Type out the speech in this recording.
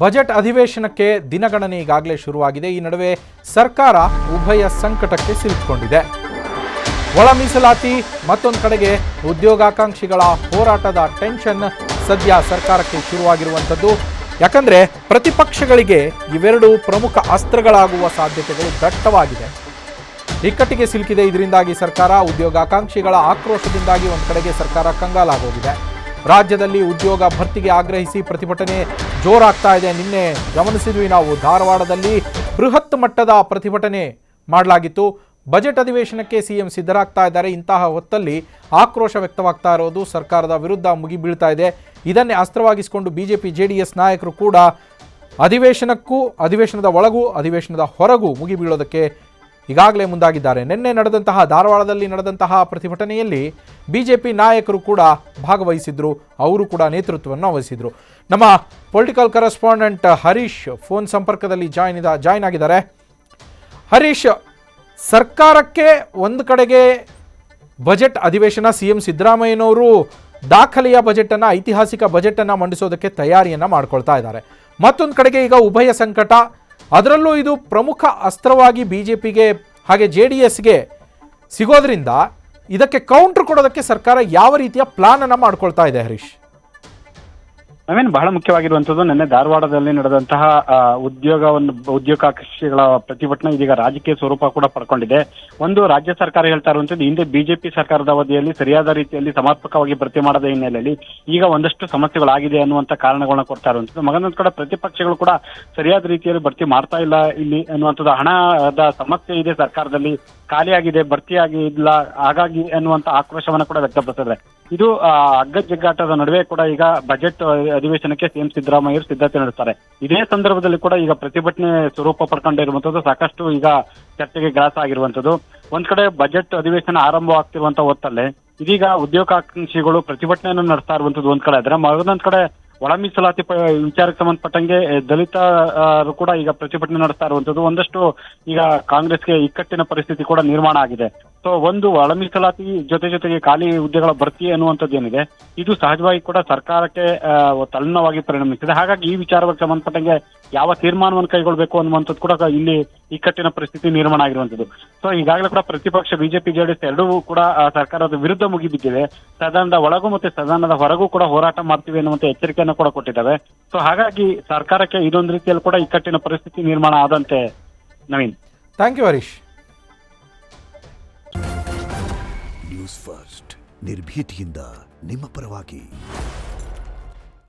Budget ಅಧಿವೇಶನಕ್ಕೆ ದಿನಗಣನೆ ಈಗಾಗಲೇ ಶುರುವಾಗಿದೆ. ಈ ನಡುವೆ ಸರ್ಕಾರ ಉಭಯ ಸಂಕಟಕ್ಕೆ ಸಿಲುಕಿಕೊಂಡಿದೆ. ಒಳ ಮೀಸಲಾತಿ, ಮತ್ತೊಂದು ಕಡೆಗೆ ಉದ್ಯೋಗಾಕಾಂಕ್ಷಿಗಳ ಹೋರಾಟದ ಟೆನ್ಷನ್ ಸದ್ಯ ಸರ್ಕಾರಕ್ಕೆ ಶುರುವಾಗಿರುವಂಥದ್ದು. ಯಾಕಂದರೆ ಪ್ರತಿಪಕ್ಷಗಳಿಗೆ ಇವೆರಡು ಪ್ರಮುಖ ಅಸ್ತ್ರಗಳಾಗುವ ಸಾಧ್ಯತೆಗಳು ದಟ್ಟವಾಗಿದೆ. ಇಕ್ಕಟ್ಟಿಗೆ ಸಿಲುಕಿದೆ. ಇದರಿಂದಾಗಿ ಸರ್ಕಾರ, ಉದ್ಯೋಗಾಕಾಂಕ್ಷಿಗಳ ಆಕ್ರೋಶದಿಂದಾಗಿ ಒಂದು ಕಡೆಗೆ ಸರ್ಕಾರ ಕಂಗಾಲಾಗೋಗಿದೆ. ರಾಜ್ಯದಲ್ಲಿ ಉದ್ಯೋಗ ಭರ್ತಿಗೆ ಆಗ್ರಹಿಸಿ ಪ್ರತಿಭಟನೆ ಜೋರಾಗ್ತಾ ಇದೆ. ನಿನ್ನೆ ಗಮನಿಸಿದ್ವಿ ನಾವು, ಧಾರವಾಡದಲ್ಲಿ ಬೃಹತ್ ಮಟ್ಟದ ಪ್ರತಿಭಟನೆ ಮಾಡಲಾಗಿತ್ತು. ಬಜೆಟ್ ಅಧಿವೇಶನಕ್ಕೆ ಸಿಎಂ ಸಿದ್ಧರಾಗ್ತಾ ಇದ್ದಾರೆ. ಇಂತಹ ಹೊತ್ತಲ್ಲಿ ಆಕ್ರೋಶ ವ್ಯಕ್ತವಾಗ್ತಾ ಇರೋದು ಸರ್ಕಾರದ ವಿರುದ್ಧ ಮುಗಿಬೀಳ್ತಾ ಇದೆ. ಇದನ್ನೇ ಅಸ್ತ್ರವಾಗಿಸಿಕೊಂಡು ಬಿಜೆಪಿ ಜೆಡಿಎಸ್ ನಾಯಕರು ಕೂಡ ಅಧಿವೇಶನದ ಒಳಗೂ ಅಧಿವೇಶನದ ಹೊರಗೂ ಮುಗಿಬೀಳೋದಕ್ಕೆ ಈಗಾಗಲೇ ಮುಂದಾಗಿದ್ದಾರೆ. ನಿನ್ನೆ ಧಾರವಾಡದಲ್ಲಿ ನಡೆದಂತಹ ಪ್ರತಿಭಟನೆಯಲ್ಲಿ ಬಿಜೆಪಿ ನಾಯಕರು ಕೂಡ ಭಾಗವಹಿಸಿದ್ರು. ಅವರು ಕೂಡ ನೇತೃತ್ವವನ್ನು ವಹಿಸಿದ್ರು. ನಮ್ಮ ಪೊಲಿಟಿಕಲ್ ಕರೆಸ್ಪಾಂಡೆಂಟ್ ಹರೀಶ್ ಫೋನ್ ಸಂಪರ್ಕದಲ್ಲಿ ಜಾಯ್ನ್ ಆಗಿದ್ದಾರೆ. ಹರೀಶ್, ಸರ್ಕಾರಕ್ಕೆ ಒಂದು ಕಡೆಗೆ ಬಜೆಟ್ ಅಧಿವೇಶನ, ಸಿಎಂ ಸಿದ್ದರಾಮಯ್ಯನವರು ದಾಖಲೆಯ ಬಜೆಟನ್ನು, ಐತಿಹಾಸಿಕ ಬಜೆಟನ್ನು ಮಂಡಿಸೋದಕ್ಕೆ ತಯಾರಿಯನ್ನು ಮಾಡ್ಕೊಳ್ತಾ ಇದ್ದಾರೆ. ಮತ್ತೊಂದು ಕಡೆಗೆ ಈಗ ಉಭಯ ಸಂಕಟ, ಅದರಲ್ಲೂ ಇದು ಪ್ರಮುಖ ಅಸ್ತ್ರವಾಗಿ ಬಿಜೆಪಿಗೆ ಹಾಗೆ ಜೆಡಿಎಸ್ಗೆ ಸಿಗೋದ್ರಿಂದ ಇದಕ್ಕೆ ಕೌಂಟರ್ ಕೊಡೋದಕ್ಕೆ ಸರ್ಕಾರ ಯಾವ ರೀತಿಯ ಪ್ಲಾನ್ ಅನ್ನು ಮಾಡ್ಕೊಳ್ತಾ ಇದೆ ಹರೀಶ್? ಬಹಳ ಮುಖ್ಯವಾಗಿರುವಂತದ್ದು ನಿನ್ನೆ ಧಾರವಾಡದಲ್ಲಿ ನಡೆದಂತಹ ಉದ್ಯೋಗಾಕಾಂಕ್ಷಿಗಳ ಪ್ರತಿಭಟನೆ ಇದೀಗ ರಾಜಕೀಯ ಸ್ವರೂಪ ಕೂಡ ಪಡ್ಕೊಂಡಿದೆ. ಒಂದು, ರಾಜ್ಯ ಸರ್ಕಾರ ಹೇಳ್ತಾ ಇರುವಂತದ್ದು ಹಿಂದೆ ಬಿಜೆಪಿ ಸರ್ಕಾರದ ಅವಧಿಯಲ್ಲಿ ಸರಿಯಾದ ರೀತಿಯಲ್ಲಿ ಸಮರ್ಪಕವಾಗಿ ಭರ್ತಿ ಮಾಡದ ಹಿನ್ನೆಲೆಯಲ್ಲಿ ಈಗ ಒಂದಷ್ಟು ಸಮಸ್ಯೆಗಳಾಗಿದೆ ಅನ್ನುವಂತ ಕಾರಣಗಳನ್ನ ಕೊಡ್ತಾ ಇರುವಂತದ್ದು. ಮಗನೊಂದ್ ಕಡೆ ಪ್ರತಿಪಕ್ಷಗಳು ಕೂಡ ಸರಿಯಾದ ರೀತಿಯಲ್ಲಿ ಭರ್ತಿ ಮಾಡ್ತಾ ಇಲ್ಲ ಇಲ್ಲಿ ಅನ್ನುವಂಥದ್ದು. ಹಣದ ಸಮಸ್ಯೆ ಇದೆ ಸರ್ಕಾರದಲ್ಲಿ, ಖಾಲಿಯಾಗಿದೆ, ಭರ್ತಿಯಾಗಿ ಇಲ್ಲ, ಹಾಗಾಗಿ ಅನ್ನುವಂತ ಆಕ್ರೋಶವನ್ನ ಕೂಡ ವ್ಯಕ್ತಪಡಿಸಿದ್ರೆ, ಇದು ಅಗ್ಗಜಗ್ಗಾಟದ ನಡುವೆ ಕೂಡ ಈಗ ಬಜೆಟ್ ಅಧಿವೇಶನಕ್ಕೆ ಸಿಎಂ ಸಿದ್ದರಾಮಯ್ಯ ಸಿದ್ಧತೆ ನಡೆಸ್ತಾರೆ. ಇದೇ ಸಂದರ್ಭದಲ್ಲಿ ಕೂಡ ಈಗ ಪ್ರತಿಭಟನೆ ಸ್ವರೂಪ ಪಡ್ಕೊಂಡಿರುವಂತದ್ದು ಸಾಕಷ್ಟು ಈಗ ಚರ್ಚೆಗೆ ಗ್ರಾಸ ಆಗಿರುವಂತದ್ದು. ಒಂದ್ ಕಡೆ ಬಜೆಟ್ ಅಧಿವೇಶನ ಆರಂಭವಾಗ್ತಿರುವಂತ ಹೊತ್ತಲ್ಲೇ ಇದೀಗ ಉದ್ಯೋಗಾಕಾಂಕ್ಷಿಗಳು ಪ್ರತಿಭಟನೆಯನ್ನು ನಡೆಸ್ತಾ ಇರುವಂತದ್ದು ಒಂದ್ ಕಡೆ ಆದ್ರೆ, ಮತ್ತೊಂದ್ ಕಡೆ ಒಳ ಮೀಸಲಾತಿ ವಿಚಾರಕ್ಕೆ ಸಂಬಂಧಪಟ್ಟಂಗೆ ದಲಿತರು ಕೂಡ ಈಗ ಪ್ರತಿಭಟನೆ ನಡೆಸ್ತಾ ಇರುವಂತದ್ದು. ಒಂದಷ್ಟು ಈಗ ಕಾಂಗ್ರೆಸ್ಗೆ ಇಕ್ಕಟ್ಟಿನ ಪರಿಸ್ಥಿತಿ ಕೂಡ ನಿರ್ಮಾಣ ಆಗಿದೆ. ಸೊ ಒಂದು, ಒಳ ಮೀಸಲಾತಿ ಜೊತೆಗೆ ಖಾಲಿ ಹುದ್ದೆಗಳ ಭರ್ತಿ ಅನ್ನುವಂಥದ್ದು ಏನಿದೆ, ಇದು ಸಹಜವಾಗಿ ಕೂಡ ಸರ್ಕಾರಕ್ಕೆ ತಲ್ಲಣವಾಗಿ ಪರಿಣಮಿಸಿದೆ. ಹಾಗಾಗಿ ಈ ವಿಚಾರಕ್ಕೆ ಸಂಬಂಧಪಟ್ಟಂಗೆ ಯಾವ ತೀರ್ಮಾನವನ್ನು ಕೈಗೊಳ್ಳಬೇಕು ಅನ್ನುವಂಥದ್ದು ಕೂಡ ಇಲ್ಲಿ ಇಕ್ಕಟ್ಟಿನ ಪರಿಸ್ಥಿತಿ ನಿರ್ಮಾಣ ಆಗಿರುವಂತದ್ದು. ಸೊ ಈಗಾಗಲೇ ಕೂಡ ಪ್ರತಿಪಕ್ಷ ಬಿಜೆಪಿ ಜೆಡಿಎಸ್ ಎರಡೂ ಕೂಡ ಸರ್ಕಾರದ ವಿರುದ್ಧ ಮುಗಿಬಿದ್ದಿವೆ. ಸದನದ ಒಳಗೂ ಮತ್ತೆ ಸದನದ ಹೊರಗೂ ಕೂಡ ಹೋರಾಟ ಮಾಡ್ತೀವಿ ಅನ್ನುವಂತ ಎಚ್ಚರಿಕೆಯನ್ನು ಕೂಡ ಕೊಟ್ಟಿದ್ದಾವೆ. ಸೊ ಹಾಗಾಗಿ ಸರ್ಕಾರಕ್ಕೆ ಇದೊಂದು ರೀತಿಯಲ್ಲಿ ಕೂಡ ಇಕ್ಕಟ್ಟಿನ ಪರಿಸ್ಥಿತಿ ನಿರ್ಮಾಣ ಆದಂತೆ. Naveen, thank you Harish. News first, ನಿರ್ಭೀತಿಯಿಂದ ನಿಮ್ಮ ಪರವಾಗಿ.